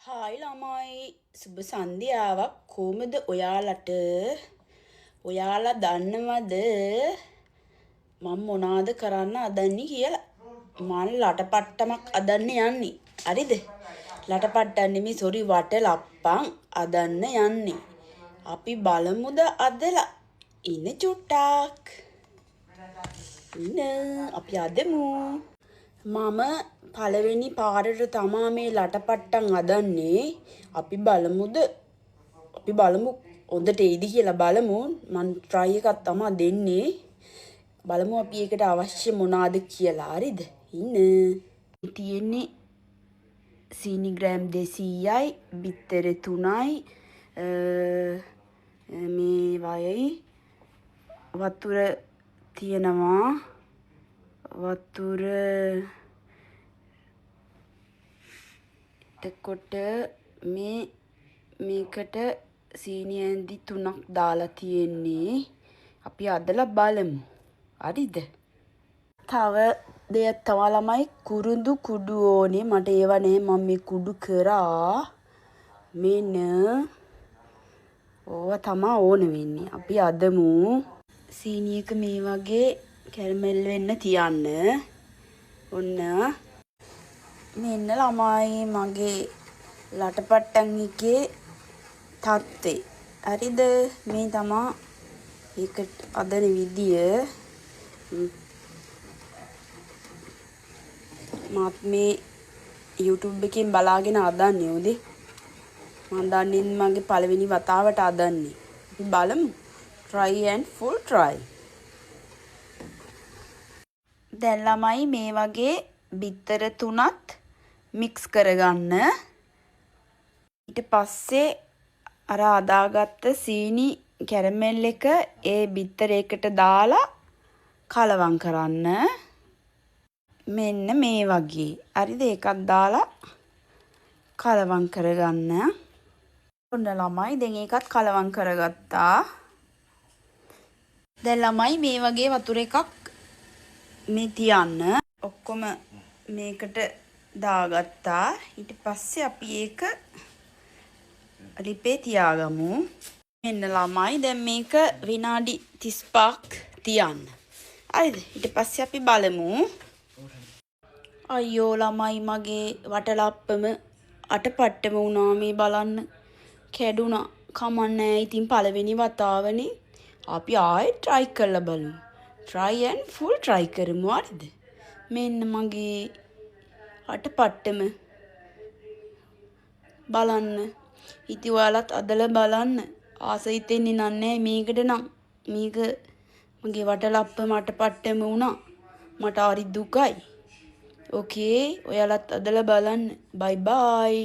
Hi ළමයි සුබ සන්ධ්‍යාවක් කොහමද ඔයාලට? ඔයාලා දන්නවද මම මොනවද කරන්න හදන්නේ කියලා? මම ලටපට්ටමක් හදන්න යන්නේ. හරිද? ලටපට්ටම් නෙමෙයි සෝරි වටලප්පම් හදන්න යන්නේ. අපි බලමුද අදලා? ඉන්න චුට්ටක්. ඉන්න අපි අදමු. මම පළවෙනි පාරට තමා මේ ලටපට්ටම් හදන්නේ. අපි බලමු හොඳට එයිද කියලා බලමු. මම try එකක් තමයි දෙන්නේ. බලමු අපි ඒකට අවශ්‍ය මොනවාද කියලා. හරිද? ඉන්න. තියෙන්නේ සීනි ග්‍රෑම් 200යි, බිත්තර 3යි, මේ වයයි වතුර තියෙනවා. වතුර එතකොට මේකට සීනි ඇඳි 3ක් දාලා තියෙන්නේ. අපි අදලා බලමු. හරිද? තව දෙයක් තමයි ළමයි කුරුඳු කුඩු ඕනේ. මට ඒව නැහැ. මම මේ කුඩු කරා. මෙන්න ඕවා තමයි ඕන වෙන්නේ. අපි අදමු. සීනි එක මේ වගේ කැරමල් වෙන්න තියන්න. ඔන්න මෙන්න ළමයි මගේ ලටපට්ටම් එකේ තත්ත්වේ. හරිද? මේ තමයි ඒක අදන විදිය. මත් මේ YouTube එකෙන් බලාගෙන හදන්නේ උදේ. මම දන්නේ මගේ පළවෙනි වතාවට හදන්නේ. අපි බලමු. Try and full try. දැන් ළමයි මේ වගේ බිත්තර 3ත් මික්ස් කරගන්න. ඊට පස්සේ අර අදාගත්ත සීනි කැරමල් එක ඒ බිත්තර එකට දාලා කලවම් කරන්න. මෙන්න මේ වගේ. හරිද? ඒකක් දාලා කලවම් කරගන්න. ඔන්න ළමයි දැන් ඒකත් කලවම් කරගත්තා. දැන් ළමයි මේ වගේ වතුර එකක් මේ තියන්න. ඔක්කොම මේකට දාගත්තා. ඊට පස්සේ අපි ඒක ලිපේ තියාගමු. මෙන්න ළමයි දැන් මේක විනාඩි 35ක් තියන්න. හරිද? ඊට පස්සේ අපි බලමු. අයියෝ ළමයි මගේ වටලප්පම අටපට්ටම වුණා. මේ බලන්න කැඩුනා. කමන්නේ. ඉතින් පළවෙනි වතාවනේ අපි ආයෙත් try කරලා බලමු. try and full try කරමු. හරිද? මෙන්න මගේ අටපට්ටම බලන්න. ඉතින් ඔයාලත් අදලා බලන්න. ආස හිතෙන්නේ නැහැ මේකට නම්. මේක මගේ වටලප්පම අටපට්ටම වුණා. මට හරි දුකයි. ඕකේ ඔයාලත් අදලා බලන්න. bye bye.